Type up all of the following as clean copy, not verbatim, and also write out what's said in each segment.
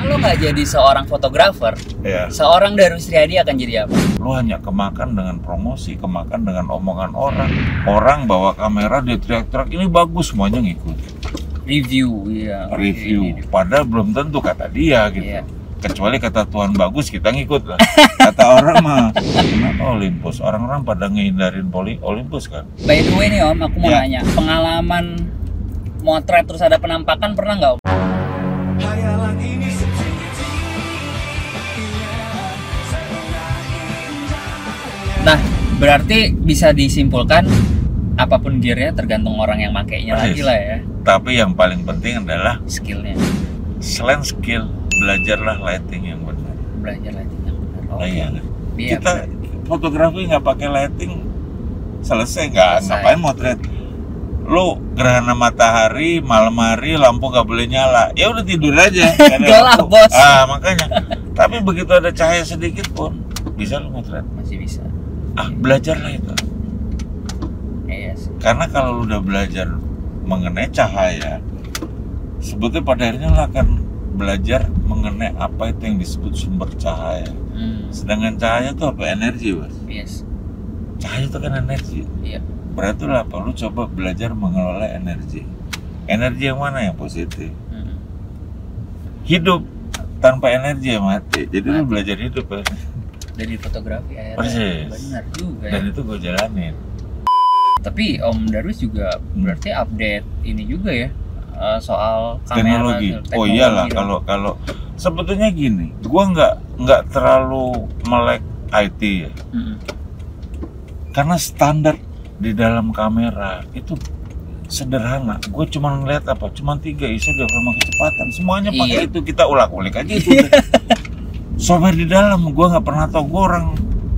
lo nggak jadi seorang fotografer, seorang Darwis Riyadi akan jadi apa? Lo hanya kemakan dengan promosi, kemakan dengan omongan orang. Orang bawa kamera, dia teriak-teriak, ini bagus, semuanya ngikut. Review, iya. Review, padahal belum tentu kata dia gitu. Iya. Kecuali kata Tuhan bagus, kita ngikut lah. Kata orang mah, kenapa Olympus? Orang-orang pada ngehindarin Olympus kan. By the way nih Om, aku mau nanya, pengalaman motret terus ada penampakan pernah nggak Om? Nah, berarti bisa disimpulkan apapun gearnya tergantung orang yang makainya lagi lah ya. Tapi yang paling penting adalah skillnya. Selain skill, belajarlah lighting yang benar. Belajar lighting yang benar. Oh, iya. Iya, kita fotografi nggak pakai lighting selesai nggak? Ngapain motret? Lu gerhana matahari malam hari lampu nggak boleh nyala, ya udah tidur aja. Gelap bos. Makanya. Tapi begitu ada cahaya sedikit pun bisa lu motret. Masih bisa. Belajarlah itu. Yes. Karena kalau lu udah belajar mengenai cahaya, sebetulnya pada akhirnya lu akan belajar mengenai apa itu yang disebut sumber cahaya. Sedangkan cahaya itu apa? Energi, Bos. Yes. Cahaya itu kan energi. Iya. Berarti lah apa? Lu coba belajar mengelola energi. Energi yang mana yang positif? Hidup tanpa energi ya mati. Jadi lu belajar hidup ya. Dari fotografi akhirnya. Persis. Benar juga ya. Dan itu gue jalanin. Tapi Om Darwis juga berarti update ini juga ya, soal kamera, teknologi. Oh iyalah, kalau sebetulnya gini, gue nggak terlalu melek IT ya. Karena standar di dalam kamera itu sederhana. Gue cuma ngeliat apa, cuma 3 ISO, diafragma kecepatan, semuanya pakai itu. Kita ulik-ulik aja itu. Software di dalam, gue nggak pernah tahu.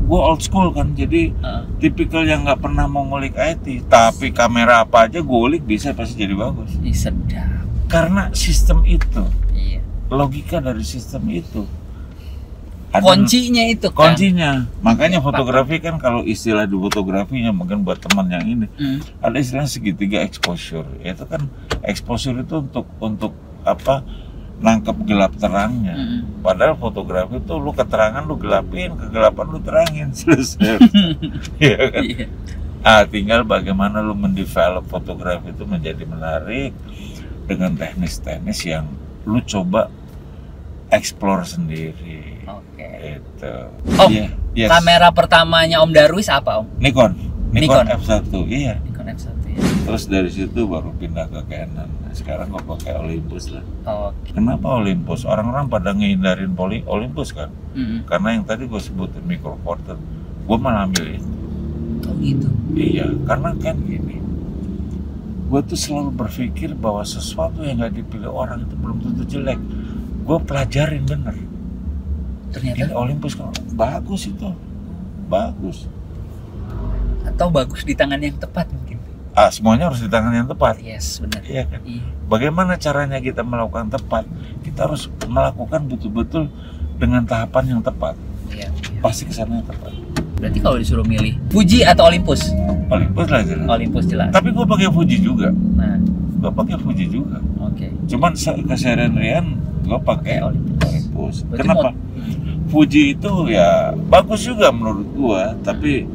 Gue old school kan, jadi tipikal yang nggak pernah mau ngulik IT. Tapi kamera apa aja gue ulik bisa, pasti jadi bagus. Sedap. Karena sistem itu, iya. Logika dari sistem itu. Kuncinya itu kan. Kuncinya. Makanya fotografi kan, kalau istilah di fotografinya mungkin buat teman yang ini, ada istilah segitiga exposure. Itu kan exposure itu untuk apa? Nangkep gelap terangnya. Padahal fotografi itu lu keterangan lu gelapin, kegelapan lu terangin, selesai. Iya kan? Tinggal bagaimana lu mendevelop fotografi itu menjadi menarik dengan teknis-teknis yang lu coba explore sendiri. Itu. Om, kamera pertamanya Om Darwis apa Om? Nikon F1. Iya. Nikon F1 ya. Terus dari situ baru pindah ke Canon. Sekarang gue pakai Olympus lah. Kenapa Olympus? Orang-orang pada ngehindarin Olympus kan? Karena yang tadi gue sebutin micro four Porter, gue malah ambil itu. Oh gitu? Iya, karena kan gini, gue tuh selalu berpikir bahwa sesuatu yang nggak dipilih orang itu belum tentu jelek. Gue pelajarin bener. Ternyata ini Olympus kan bagus itu, bagus. Atau bagus di tangan yang tepat mungkin. Semuanya harus di tangan yang tepat. Yes, benar. Iya kan? Bagaimana caranya kita melakukan tepat? Kita harus melakukan betul-betul dengan tahapan yang tepat. Iya. Pasti kesannya tepat. Berarti kalau disuruh milih Fuji atau Olympus? Olympus lah jelas. Olympus jelas. Tapi gue pakai Fuji juga. Nah, gue pakai Fuji juga. Cuman keseharian gue pakai Olympus. Kenapa? Fuji itu ya bagus juga menurut gue, tapi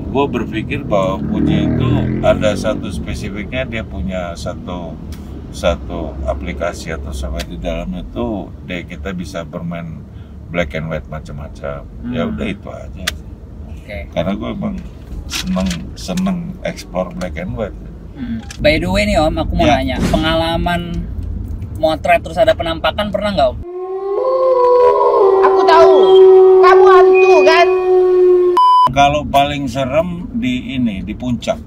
gue berpikir bahwa Fuji itu ada satu spesifiknya, dia punya satu aplikasi atau software di dalamnya itu kita bisa bermain black and white macam-macam. Ya udah itu aja. Karena gue emang seneng explore black and white. By the way nih Om, aku mau nanya, pengalaman motret terus ada penampakan pernah nggak Om? Aku tahu, kamu hantu kan? Kalau paling serem di puncak.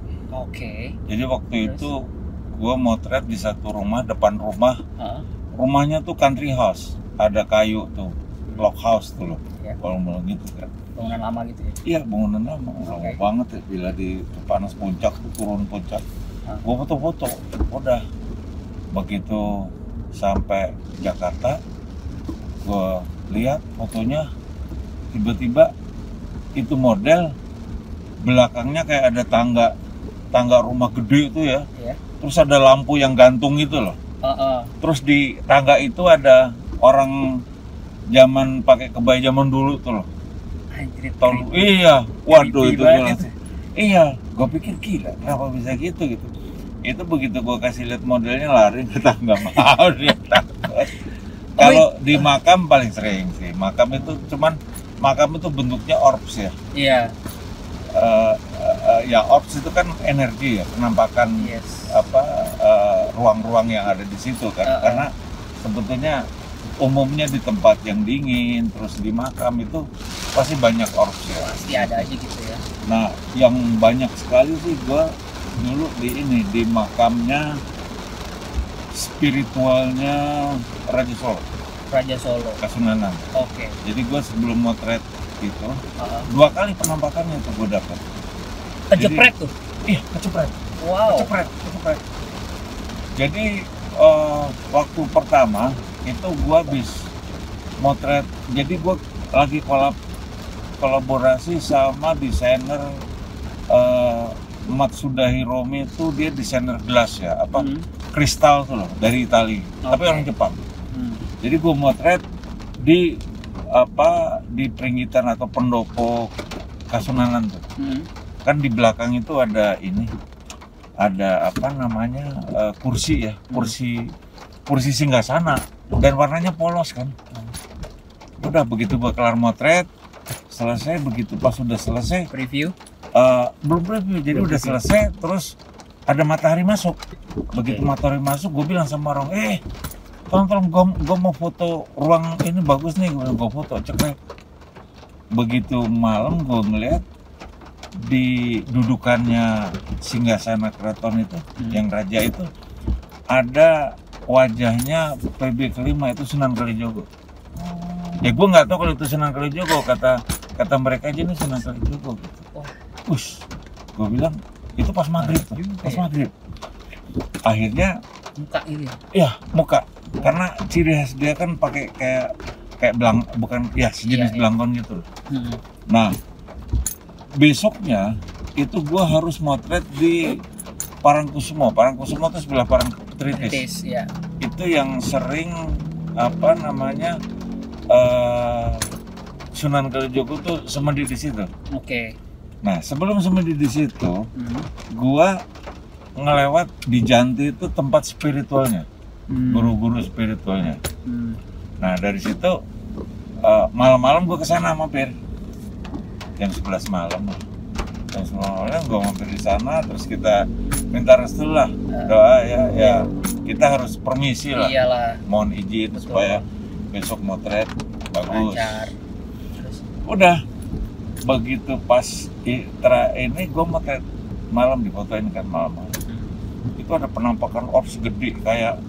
Jadi waktu itu gue motret di satu rumah, depan rumah. Rumahnya tuh country house, ada kayu tuh, log house tuh loh. Kalau mau gitu kan. Bangunan lama gitu ya? Iya, bangunan lama. Lama banget ya, bila di panas puncak tuh, turun puncak. Gue foto-foto, udah. Begitu sampai Jakarta, gue lihat fotonya, tiba-tiba itu model belakangnya kayak ada tangga rumah gede itu ya. Terus ada lampu yang gantung itu loh. Terus di tangga itu ada orang zaman pakai kebaya zaman dulu tuh loh. Anjir, Iya, waduh creepy itu banget gue langsung. Iya, gue pikir gila, kenapa bisa gitu gitu. Itu begitu gue kasih lihat modelnya lari, kita nggak mau dia takut. Kalau di makam paling sering sih, makam itu bentuknya orbs ya. Iya. Ya orbs itu kan energi ya, penampakan Yes. ruang-ruang yang ada di situ kan. Karena sebetulnya umumnya di tempat yang dingin, terus di makam itu pasti banyak orbs ya. Pasti ada aja gitu ya. Nah, yang banyak sekali sih gue dulu di makamnya spiritualnya Raja Solo, Raja Solo. Kasunanan. Oke. Jadi gue sebelum motret itu 2 kali penampakannya tuh gue dapet. Kejepret tuh. Iya, kecepret. Wow. Kecepret. Jadi waktu pertama itu gue habis motret. Jadi gue lagi kolaborasi sama desainer Matsuda Hiromi itu, dia desainer gelas ya, kristal tuh loh, dari Italia, tapi orang Jepang. Jadi gue motret di Pringgitan atau pendopo Kasunanan tuh. Kan di belakang itu ada kursi ya, kursi singgasana, dan warnanya polos kan. Udah begitu gue kelar motret, selesai, begitu pas udah selesai Preview. Belum preview, jadi udah selesai, terus ada matahari masuk. Begitu matahari masuk, gue bilang sama orang, tolong gue mau foto ruang ini bagus nih, gue foto, cekrek. Begitu malam gue ngeliat di dudukannya singgasana keraton itu, yang raja itu, ada wajahnya PB kelima itu Sunan Kalijogo. Ya gue nggak tahu kalau itu Sunan Kalijogo, kata mereka aja ini Sunan Kalijogo gitu. Gue bilang itu pas maghrib tuh, pas maghrib. Akhirnya Muka ini. ya muka, karena ciri khas dia kan pakai kayak bukan ya sejenis belangkon gitu. Nah, besoknya itu gue harus motret di Parangkusumo itu sebelah Parangtritis. Ya. Itu yang sering Sunan Kalijogo tuh semedi di situ. Oke. Nah, sebelum semedi di situ, gua ngelewat di Janti itu tempat spiritualnya, guru-guru spiritualnya. Nah, dari situ malam-malam gua kesana mampir, jam 11 malam. Jam 11 malam gua mampir di sana, terus kita minta restu lah, doa ya. Kita harus permisi lah. Iyalah. Mohon izin supaya besok motret bagus. Lancar. Udah begitu pas ini gue motret malam, difotoin kan malam. Itu ada penampakan orbs gede kayak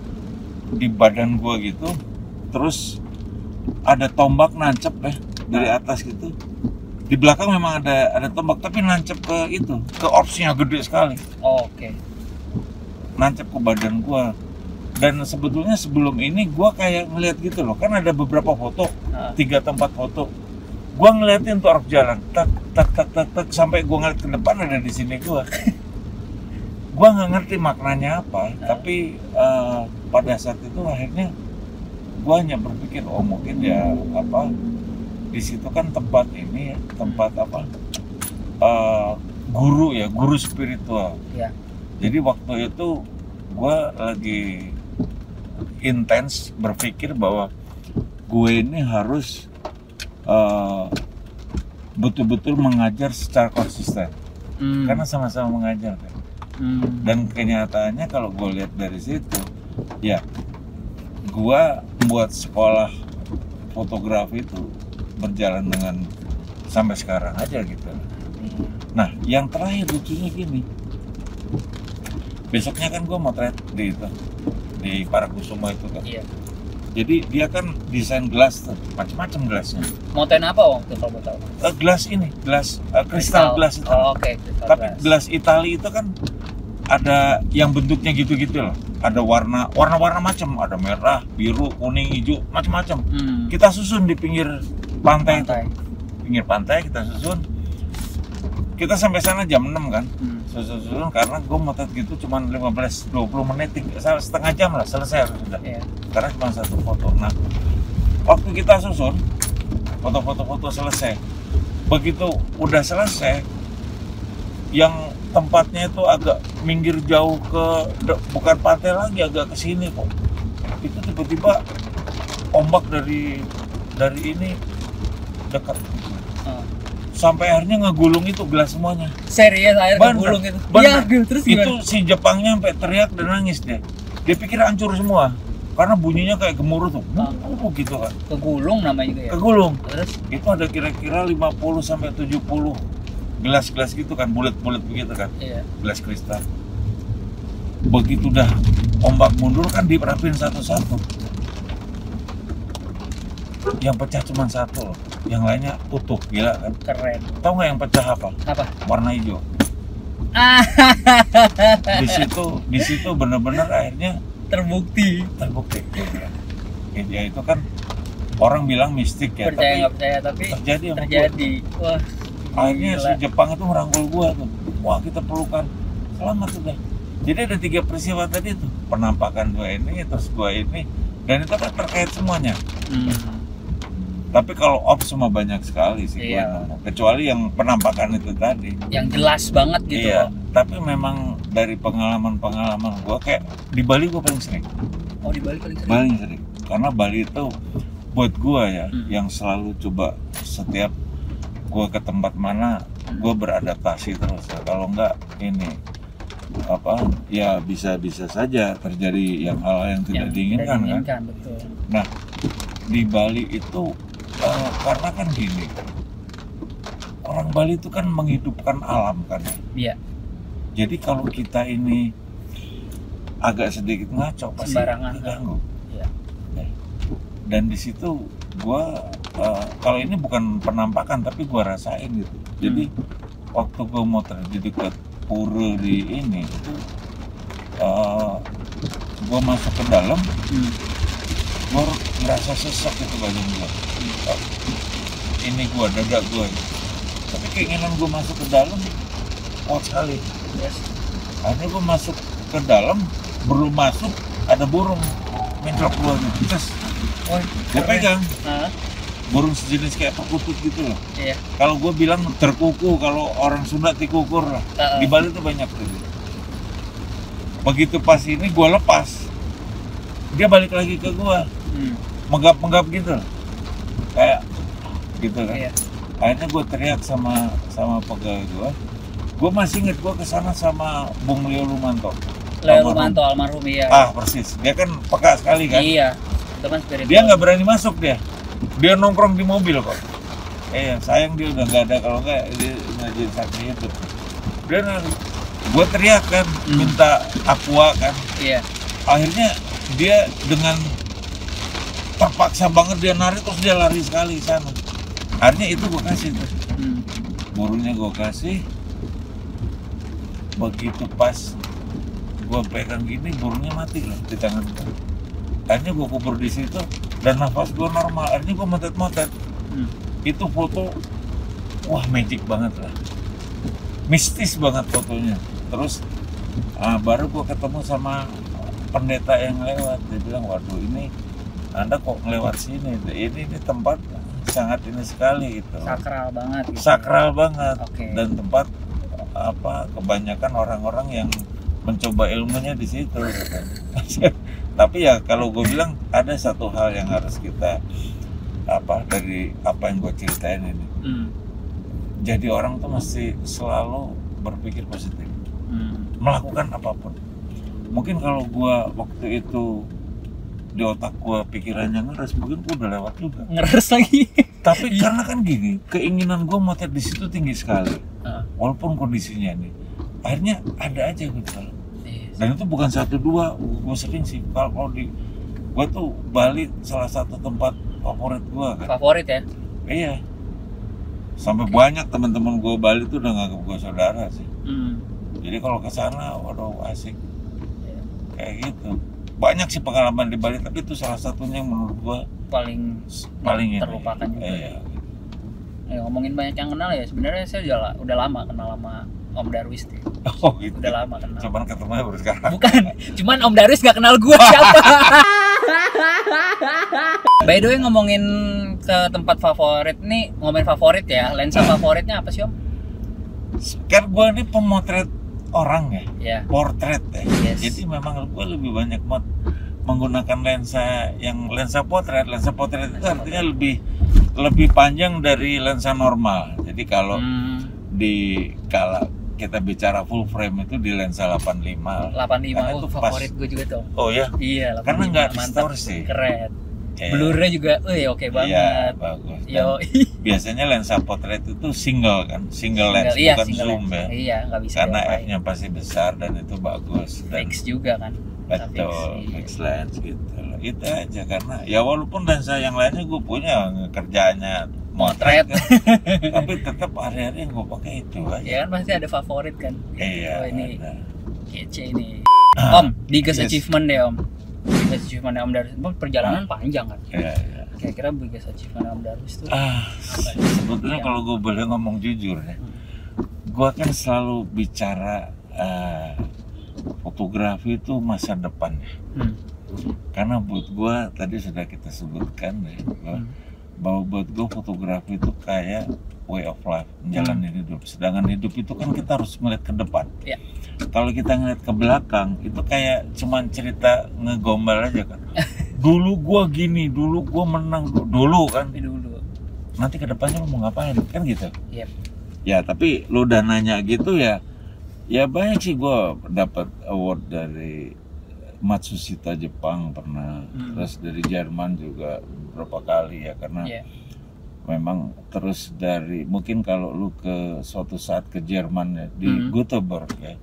di badan gue gitu, terus ada tombak nancep dari atas gitu. Di belakang memang ada tombak, tapi nancep ke orbsnya gede sekali. Oke. Nancep ke badan gue. Dan sebetulnya sebelum ini gue kayak ngeliat gitu loh, kan ada beberapa foto, 3 tempat foto. Gue ngeliatin tuh orb jalan, tak sampai gue ngeliat ke depan ada di sini gue. Gue nggak ngerti maknanya apa, tapi pada saat itu akhirnya gue hanya berpikir, mungkin ya di situ kan tempat ini ya, tempat guru spiritual. Ya. Jadi waktu itu gue lagi intens berpikir bahwa gue ini harus betul-betul mengajar secara konsisten, karena sama-sama mengajar kan. Dan kenyataannya kalau gue lihat dari situ, ya gue buat sekolah fotografi itu berjalan dengan sampai sekarang aja gitu. Nah, yang terakhir lucunya gini, besoknya kan gue motret di Parangkusumo itu kan. Iya. Jadi dia kan desain gelas tuh, macam-macam gelasnya. Moten apa waktu kalau mau tahu? Gelas kristal gelas itu. Oke. Tapi gelas Italia itu kan ada yang bentuknya gitu-gitu loh. Ada warna-warna macam, ada merah, biru, kuning, hijau, macam-macam. Kita susun di pinggir pantai. Pinggir pantai kita susun. Kita sampai sana jam 6 kan. susun karena gue motret gitu cuma 15-20 menit, setengah jam lah selesai harus sudah. Karena cuma satu foto. Nah, waktu kita susun foto-foto selesai, begitu udah selesai, yang tempatnya itu agak minggir jauh ke bukan pantai lagi, agak ke sini kok. Itu tiba-tiba ombak dari ini dekat. Sampai akhirnya ngegulung itu gelas semuanya. Serius air ngegulung itu. Iya, terus gimana? Itu si Jepangnya sampai teriak dan nangis dia. Dia pikir hancur semua. Karena bunyinya kayak gemuruh tuh. Gitu kan. Kegulung namanya itu ya. Kegulung. Terus itu ada kira-kira 50 sampai 70 gelas-gelas gitu kan, bulat-bulat begitu kan. Iya. Gelas kristal. Begitu dah ombak mundur kan dirapiin satu-satu. Yang pecah cuma satu loh, yang lainnya utuh, gila kan? Keren. Tahu nggak yang pecah apa? Apa? Warna hijau. Di situ benar-benar akhirnya terbukti. Ya itu kan orang bilang mistik ya, percaya nggak percaya tapi terjadi. Wah. Akhirnya gila. si Jepang itu merangkul gua tuh. Wah, kita pelukan. Selamat sudah. Jadi ada 3 peristiwa tadi tuh, penampakan gua ini, terus gua ini, dan itu kan terkait semuanya. Tapi kalau ops semua banyak sekali sih gue ngomong. Kecuali yang penampakan itu tadi. Yang jelas banget gitu. Iya, tapi memang dari pengalaman gue kayak di Bali gue paling sering. Oh, di Bali paling sering? Paling sering. Karena Bali itu buat gue ya, yang selalu coba setiap gue ke tempat mana, gue beradaptasi terus. Kalau enggak ini ya bisa saja terjadi hal yang tidak diinginkan kan. Betul. Nah, di Bali itu karena kan gini, orang Bali itu kan menghidupkan alam kan. Iya. Jadi kalau kita ini agak sedikit ngaco pasti terganggu. Iya. Dan di situ gua kalau ini bukan penampakan tapi gua rasain gitu. Jadi waktu gua mau di dekat pura di ini itu gua masuk ke dalam, gua ngerasa sesak itu badan gua. Ini gua, dada gua. Tapi keinginan gua masuk ke dalam kuat sekali. Yes. Akhirnya gua masuk ke dalam, belum masuk ada burung mencolok gua gitu. Terus gua pegang. Burung sejenis kayak perkutut gitu loh. Iya. Kalau gua bilang terkuku, kalau orang Sunda tikukur lah. Di Bali tuh banyak tuh. Begitu pas ini gua lepas, dia balik lagi ke gua. Menggap-menggap gitu kayak gitu kan. Iya. Akhirnya gue teriak sama pegawai gue masih inget gue kesana sama Bung Leo Lumanto almarhum. Iya. Persis, dia kan peka sekali kan. Iya, teman spiritual. Dia nggak berani masuk, dia nongkrong di mobil kok. Sayang dia udah nggak ada, kalau nggak dia ngajarin saksi itu. Gue teriak kan, minta aqua kan. Iya. Akhirnya dia dengan terpaksa banget dia narik, terus dia lari sekali ke sana. Akhirnya itu gue kasih tuh. Burungnya gue kasih. Begitu pas gue pegang gini, burungnya mati loh di tangan gue. Akhirnya gue kubur di situ dan nafas gue normal. Akhirnya gue motet-motet. Itu foto, wah magic banget lah. Mistis banget fotonya. Terus baru gue ketemu sama pendeta yang lewat. Dia bilang, waduh ini Anda kok ngelewat sini, ini tempat sangat ini sekali itu. Sakral banget gitu. Sakral banget. Okay. Dan tempat kebanyakan orang-orang yang mencoba ilmunya di situ. Tapi ya kalau gue bilang ada satu hal yang harus kita dari apa yang gue ceritain ini. Jadi orang tuh mesti selalu berpikir positif. Melakukan apapun. Mungkin kalau gue waktu itu di otak gua pikirannya ngeres, mungkin gua udah lewat juga. Ngeres lagi. Tapi karena kan gini, keinginan gua motret di situ tinggi sekali. Walaupun kondisinya nih, akhirnya ada aja gitu. Dan itu bukan 1-2, gua sering sih. Kalau di gua tuh Bali salah satu tempat favorit gua kan. Favorit ya? Iya. Sampai banyak teman-teman gua Bali tuh udah nganggap gua saudara sih. Jadi kalau ke sana, waduh asik. Kayak gitu. Banyak sih pengalaman di Bali, tapi itu salah satunya yang menurut gua paling terlupakan juga. Iya. Ngomongin banyak yang kenal ya, sebenarnya saya udah lama kenal sama Om Darwis tuh. Oh gitu. Udah lama kenal. Cuman ketemunya baru sekarang. Bukan, cuman Om Darwis gak kenal gua siapa. By the way, ngomongin ke tempat favorit nih, ngomongin favorit ya, lensa favoritnya apa sih Om? Kan gue ini pemotret orang ya, Ya. portrait ya. Yes. Jadi memang gue lebih banyak menggunakan lensa potret. Lensa potret itu artinya lebih panjang dari lensa normal. Jadi kalau kalau kita bicara full frame itu di lensa 85. 85 itu favorit gue juga tuh. Oh ya? Iya, 85. Karena nggak mantap. distorsi. Keren. Iya. Blurnya juga, oke banget. Iya, bagus. Dan Yo. biasanya lensa potret itu single kan, single lens Iya, bukan single zoom lens. ya. Iya, nggak bisa. Karena diapain. f-nya pasti besar dan itu bagus. Dan Fix juga kan. betul, Fix, fix lens gitu loh. Itu aja karena ya walaupun lensa yang lainnya gue punya kerjanya motret kan, tapi tetap hari-hari yang gue pakai itu aja. Ya kan pasti ada favorit kan. Iya. Oh, ini ada. kece ini. Om, biggest Yes. achievement deh Om. Biggest achievement Om Darwis. Perjalanan panjang kan. Iya, iya. Kira-kira biggest achievement Om Darwis tuh. Sebetulnya Iya. kalau gue boleh ngomong jujur ya, gue kan selalu bicara fotografi itu masa depan ya. Karena buat gue tadi sudah kita sebutkan ya, bahwa buat gue fotografi itu kayak way of life, menjalani hidup. Sedangkan hidup itu kan kita harus melihat ke depan. Ya. Kalau kita ngeliat ke belakang, itu kayak cuman cerita ngegombal aja kan. Dulu gua gini, dulu gua menang, dulu kan. Dulu. Nanti ke depannya lu mau ngapain, kan gitu. Yep. Ya tapi lu udah nanya gitu ya. Ya banyak sih gua dapat award dari Matsushita Jepang pernah, terus dari Jerman juga beberapa kali ya karena memang terus dari mungkin kalau lu ke suatu saat ke Jerman ya di Göteborg ya,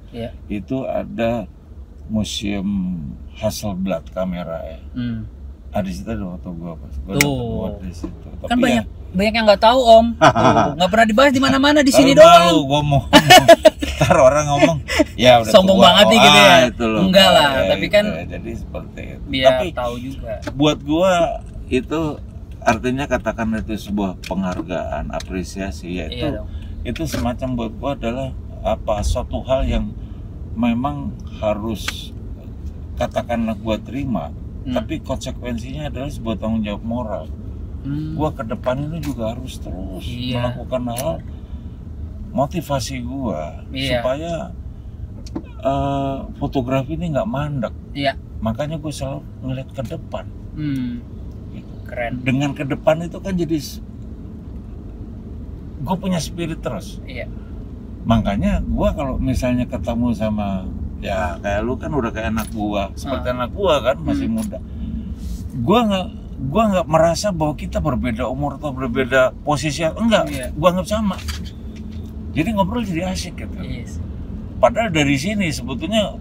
itu ada museum Hasselblad kamera ya. Ada di situ ada foto gua pas. Gua dapat award di situ. Tapi Kan ya, banyak yang nggak tahu Om. Nggak pernah dibahas di mana-mana di sini malu doang. gua mau ntar orang ngomong ya udah Sombong tua. banget nih gitu ya. Itu loh. Enggak lah, Ya, tapi itu kan ya, jadi seperti itu. Biar Tapi tahu juga. buat gua itu artinya katakan itu sebuah penghargaan, apresiasi yaitu Iya dong. itu semacam buat gua adalah apa suatu hal yang memang harus katakanlah gua terima, tapi konsekuensinya adalah sebuah tanggung jawab moral. Gua ke depan ini juga harus terus melakukan hal motivasi gua supaya fotografi ini nggak mandek. Iya. Makanya gue selalu ngeliat ke depan. Keren. Dengan ke depan itu kan jadi gue punya spirit terus. Iya. Makanya gue kalau misalnya ketemu sama ya kayak lu kan udah kayak anak gua, seperti anak gua kan masih muda. Gua nggak merasa bahwa kita berbeda umur atau berbeda posisi, enggak. Gua anggap sama. Jadi ngobrol jadi asik gitu. Yes. Padahal dari sini sebetulnya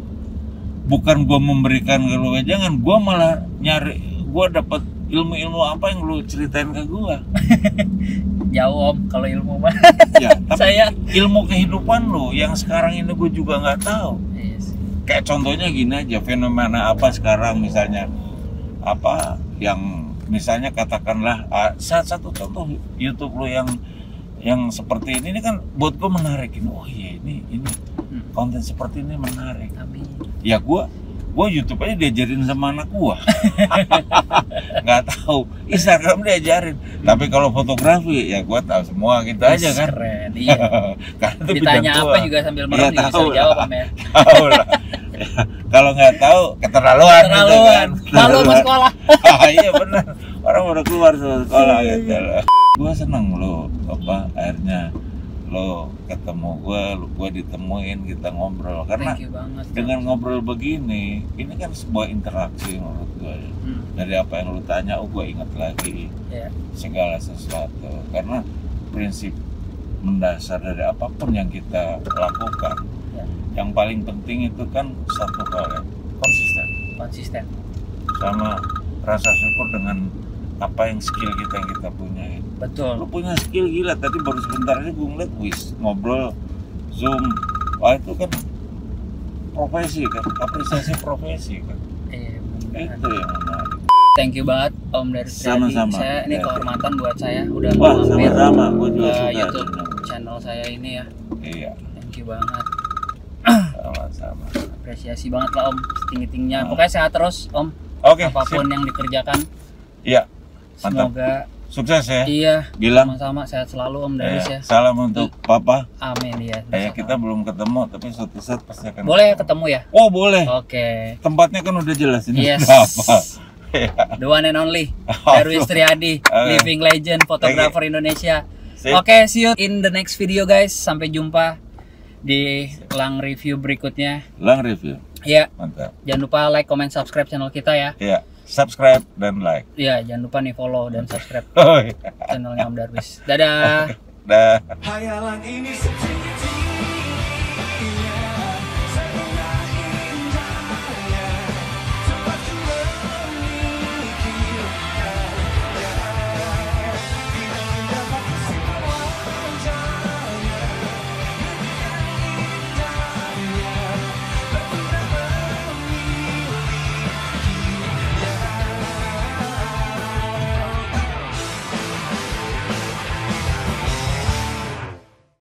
bukan gua memberikan ke lu jangan, gua malah nyari gua dapat ilmu-ilmu apa yang lu ceritain ke gua. Jauh Om kalau ilmu mah. Ya, tapi Saya ilmu kehidupan lu yang sekarang ini gua juga nggak tahu. yes. Kayak contohnya gini aja, fenomena apa sekarang misalnya apa yang misalnya katakanlah satu contoh YouTube lo yang seperti ini kan buat gue menarik ini. Oh iya ini konten seperti ini menarik. Amin. Ya gue YouTube aja diajarin sama anak gue. Nggak tahu Instagram diajarin. Tapi kalau fotografi ya gue tahu semua gitu aja kan. Keren. Iya. Karena itu Ditanya bidang apa gua. juga sambil merem Iya, juga bisa tahu jawab lah. Om ya. Tahu lah. Ya, kalau nggak tahu keterlaluan gitu kan. Malu sama sekolah. Iya benar, orang udah keluar sama sekolah gitu loh. Gue seneng lo akhirnya lo ketemu gue ditemuin, kita ngobrol karena Thank you banget. dengan ngobrol begini ini kan sebuah interaksi menurut gue. Dari apa yang lo tanya gue ingat lagi segala sesuatu karena prinsip mendasar dari apapun yang kita lakukan yang paling penting itu kan satu hal ya, konsisten sama rasa syukur dengan apa yang skill kita yang kita punya. Betul. Lu punya skill gila, tadi baru sebentar aja gue ngeliat ngobrol Zoom, wah itu kan profesi kan, apresiasi profesi kan. Itu yang menarik. Thank you banget Om dari Sama-sama. Saya ini kehormatan buat saya udah Wah mampir sama-sama, gue juga ke suka YouTube channel saya ini ya. Iya. Thank you banget. Sama-sama. Apresiasi banget lah Om, setinggi-tingginya. Pokoknya sehat terus Om. Oke, Apapun sip. yang dikerjakan. Iya. Mantap. Semoga Sukses ya. iya. Bilang. Sama-sama sehat selalu Om Darwis ya. Salam untuk Papa. Amin ya. Kayak kita belum ketemu, tapi suatu saat pasti akan. Boleh ketemu ya? Oh boleh. Oke. Tempatnya kan udah jelas ini. Yes. Apa? The one and only Darwis Triadi, living legend, fotografer Indonesia. Sip. Oke, see you in the next video guys. Sampai jumpa di Lang Review berikutnya. Lang review. Ya, Mantap. jangan lupa like, comment, subscribe channel kita ya. Ya, subscribe dan like. Ya, jangan lupa nih follow dan subscribe Oh, iya. channelnya Om Darwis. Dadah. Dah. Hayalan ini